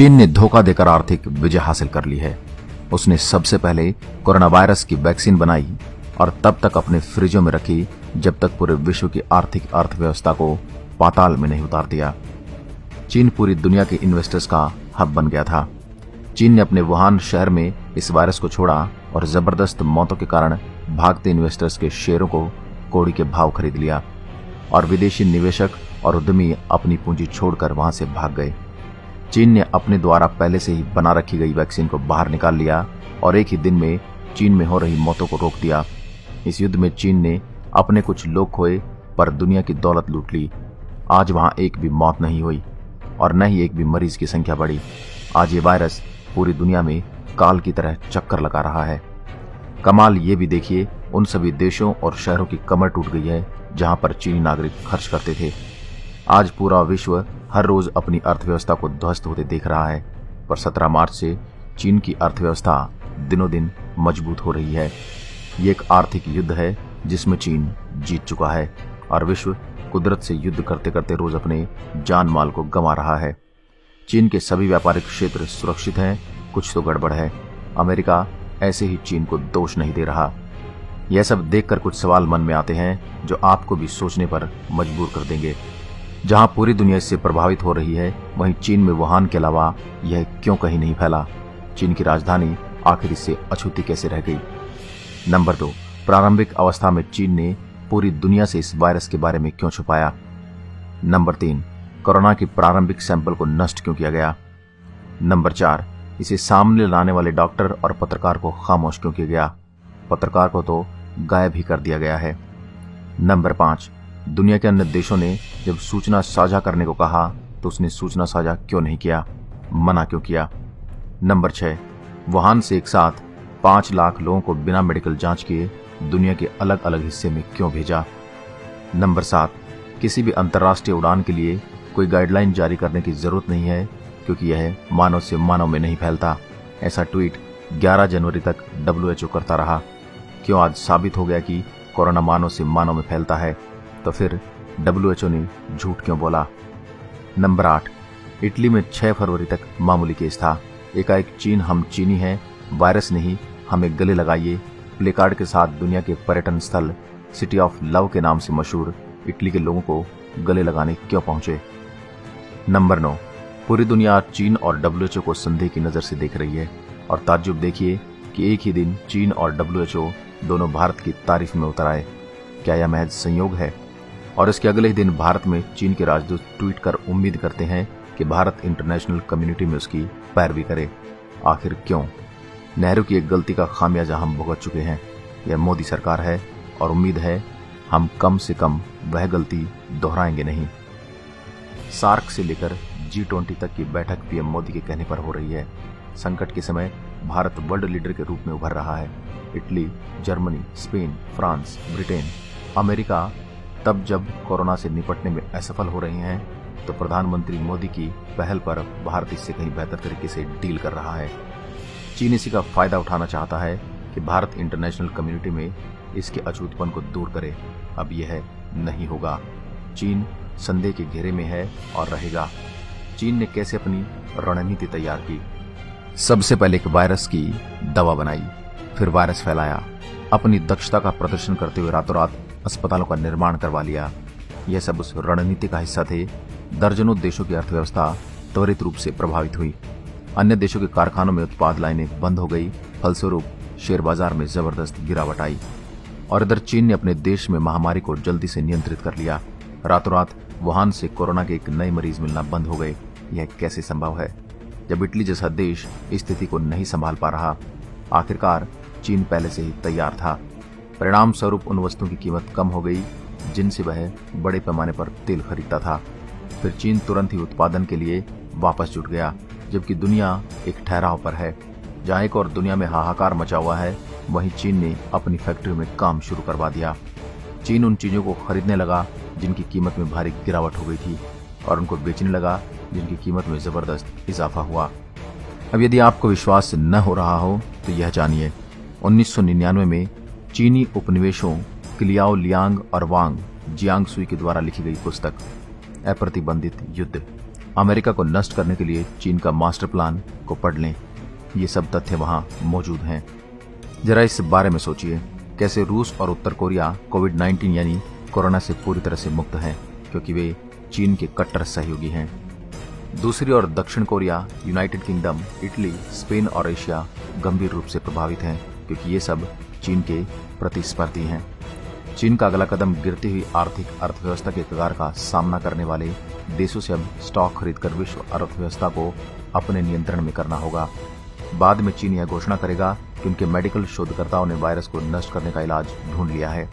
चीन ने धोखा देकर आर्थिक विजय हासिल कर ली है। उसने सबसे पहले कोरोना वायरस की वैक्सीन बनाई और तब तक अपने फ्रिजों में रखी जब तक पूरे विश्व की आर्थिक अर्थव्यवस्था को पाताल में नहीं उतार दिया। चीन पूरी दुनिया के इन्वेस्टर्स का हब बन गया था। चीन ने अपने वुहान शहर में इस वायरस को छोड़ा और जबरदस्त मौतों के कारण भागते इन्वेस्टर्स के शेयरों को कौड़ी के भाव खरीद लिया और विदेशी निवेशक और उद्यमी अपनी पूंजी छोड़कर वहां से भाग गए। चीन ने अपने द्वारा पहले से ही बना रखी गई वैक्सीन को बाहर निकाल लिया और एक ही दिन में चीन में हो रही मौतों को रोक दिया। इस युद्ध में चीन ने अपने कुछ लोग खोए पर दुनिया की दौलत लूट ली। आज वहां एक भी मौत नहीं हुई और न ही एक भी मरीज की संख्या बढ़ी। आज ये वायरस पूरी दुनिया में काल की तरह चक्कर लगा रहा है। कमाल ये भी देखिए, उन सभी देशों और शहरों की कमर टूट गई है जहां पर चीनी नागरिक खर्च करते थे। आज पूरा विश्व हर रोज अपनी अर्थव्यवस्था को ध्वस्त होते देख रहा है, पर 17 मार्च से चीन की अर्थव्यवस्था दिनों दिन मजबूत हो रही है। ये एक आर्थिक युद्ध है जिसमें चीन जीत चुका है और विश्व कुदरत से युद्ध करते करते रोज अपने जान माल को गंवा रहा है। चीन के सभी व्यापारिक क्षेत्र सुरक्षित हैं, कुछ तो गड़बड़ है। अमेरिका ऐसे ही चीन को दोष नहीं दे रहा। यह सब देखकर कुछ सवाल मन में आते हैं जो आपको भी सोचने पर मजबूर कर देंगे। जहां पूरी दुनिया इससे प्रभावित हो रही है, वहीं चीन में वुहान के अलावा यह क्यों कहीं नहीं फैला? चीन की राजधानी आखिर इससे अछूती कैसे रह गई? नंबर 2, प्रारंभिक अवस्था में चीन ने पूरी दुनिया से इस वायरस के बारे में क्यों छुपाया? नंबर 3, कोरोना की प्रारंभिक सैंपल को नष्ट क्यों किया गया? नंबर 4, इसे सामने लाने वाले डॉक्टर और पत्रकार को खामोश क्यों किया गया? पत्रकार को तो गायब ही कर दिया गया है। नंबर 5, दुनिया के अन्य देशों ने जब सूचना साझा करने को कहा तो उसने सूचना साझा क्यों नहीं किया? मना क्यों किया? नंबर 6, वुहान से एक साथ 5 लाख लोगों को बिना मेडिकल जांच किए दुनिया के अलग अलग हिस्से में क्यों भेजा? नंबर 7, किसी भी अंतर्राष्ट्रीय उड़ान के लिए कोई गाइडलाइन जारी करने की जरूरत नहीं है क्योंकि यह मानव से मानव में नहीं फैलता। ऐसा ट्वीट 11 जनवरी तक WHO करता रहा। क्यों आज साबित हो गया कि कोरोना मानव से मानव में फैलता है, तो फिर WHO ने झूठ क्यों बोला? नंबर 8, इटली में 6 फरवरी तक मामूली केस था। एकाएक चीन हम चीनी हैं, वायरस नहीं, हमें गले लगाइए प्लेकार्ड के साथ दुनिया के पर्यटन स्थल सिटी ऑफ लव के नाम से मशहूर इटली के लोगों को गले लगाने क्यों पहुंचे? नंबर 9, पूरी दुनिया चीन और WHO को संदेह की नजर से देख रही है और ताज्जुब देखिए कि एक ही दिन चीन और WHO दोनों भारत की तारीफ में उतर आए। क्या यह महज संयोग है? और इसके अगले ही दिन भारत में चीन के राजदूत ट्वीट कर उम्मीद करते हैं कि भारत इंटरनेशनल कम्युनिटी में उसकी पैरवी करे। आखिर क्यों? नेहरू की एक गलती का खामियाजा हम भुगत चुके हैं। यह मोदी सरकार है और उम्मीद है हम कम से कम वह गलती दोहराएंगे नहीं। सार्क से लेकर G20 तक की बैठक पीएम मोदी के कहने पर हो रही है। संकट के समय भारत वर्ल्ड लीडर के रूप में उभर रहा है। Italy, Germany, Spain, France, Britain, America तब जब कोरोना से निपटने में असफल हो रहे हैं तो प्रधानमंत्री मोदी की पहल पर भारत इससे कहीं बेहतर तरीके से डील कर रहा है। चीन इसी का फायदा उठाना चाहता है कि भारत इंटरनेशनल कम्युनिटी में इसके अछूतपन को दूर करे। अब यह नहीं होगा। चीन संदेह के घेरे में है और रहेगा। चीन ने कैसे अपनी रणनीति तैयार की? सबसे पहले एक वायरस की दवा बनाई, फिर वायरस फैलाया, अपनी दक्षता का प्रदर्शन करते हुए रातों रात अस्पतालों का निर्माण करवा लिया। यह सब उस रणनीति का हिस्सा थे। दर्जनों देशों की अर्थव्यवस्था त्वरित रूप से प्रभावित हुई। अन्य देशों के कारखानों में उत्पाद लाइनें बंद हो गई। फलस्वरूप शेयर बाजार में जबरदस्त गिरावट आई और इधर चीन ने अपने देश में महामारी को जल्दी से नियंत्रित कर लिया। रातों रात वुहान से कोरोना के एक नए मरीज मिलना बंद हो गए। यह कैसे संभव है जब इटली जैसा देश स्थिति को नहीं संभाल पा रहा? आखिरकार चीन पहले से ही तैयार था। परिणाम स्वरूप उन वस्तुओं की कीमत कम हो गई जिनसे वह बड़े पैमाने पर तेल खरीदता था। फिर चीन तुरंत ही उत्पादन के लिए वापस जुट गया, जबकि दुनिया एक ठहराव पर है। जहां एक और दुनिया में हाहाकार मचा हुआ है, वहीं चीन ने अपनी फैक्ट्री में काम शुरू करवा दिया। चीन उन चीजों को खरीदने लगा जिनकी कीमत में भारी गिरावट हो गई थी और उनको बेचने लगा जिनकी कीमत में जबरदस्त इजाफा हुआ। अब यदि आपको विश्वास न हो रहा हो तो यह जानिए, 1999 में चीनी उपनिवेशों क्लियाओ लियांग और वांग जियांग सुई के द्वारा लिखी गई पुस्तक अप्रतिबंधित युद्ध अमेरिका को नष्ट करने के लिए चीन का मास्टर प्लान को पढ़ लें। ये सब तथ्य वहां मौजूद हैं। जरा इस बारे में सोचिए, कैसे रूस और उत्तर कोरिया कोविड-19 यानी कोरोना से पूरी तरह से मुक्त हैं, क्योंकि वे चीन के कट्टर सहयोगी हैं। दूसरी ओर दक्षिण Korea, United kingdom, Italy, Spain और एशिया गंभीर रूप से प्रभावित हैं, क्योंकि ये सब चीन के प्रतिस्पर्धी हैं। चीन का अगला कदम गिरती हुई आर्थिक अर्थव्यवस्था के कगार का सामना करने वाले देशों से अब स्टॉक खरीदकर विश्व अर्थव्यवस्था को अपने नियंत्रण में करना होगा। बाद में चीन यह घोषणा करेगा कि उनके मेडिकल शोधकर्ताओं ने वायरस को नष्ट करने का इलाज ढूंढ लिया है।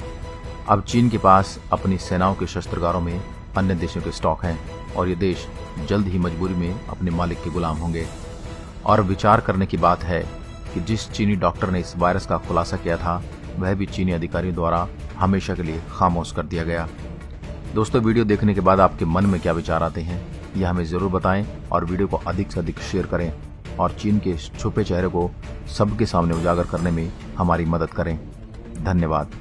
अब चीन के पास अपनी सेनाओं के शस्त्रागारों में अन्य देशों के स्टॉक हैं और ये देश जल्द ही मजबूरी में अपने मालिक के गुलाम होंगे। और विचार करने की बात है कि जिस चीनी डॉक्टर ने इस वायरस का खुलासा किया था, वह भी चीनी अधिकारियों द्वारा हमेशा के लिए खामोश कर दिया गया। दोस्तों, वीडियो देखने के बाद आपके मन में क्या विचार आते हैं, यह हमें जरूर बताएं और वीडियो को अधिक से अधिक शेयर करें और चीन के छुपे चेहरे को सबके सामने उजागर करने में हमारी मदद करें। धन्यवाद।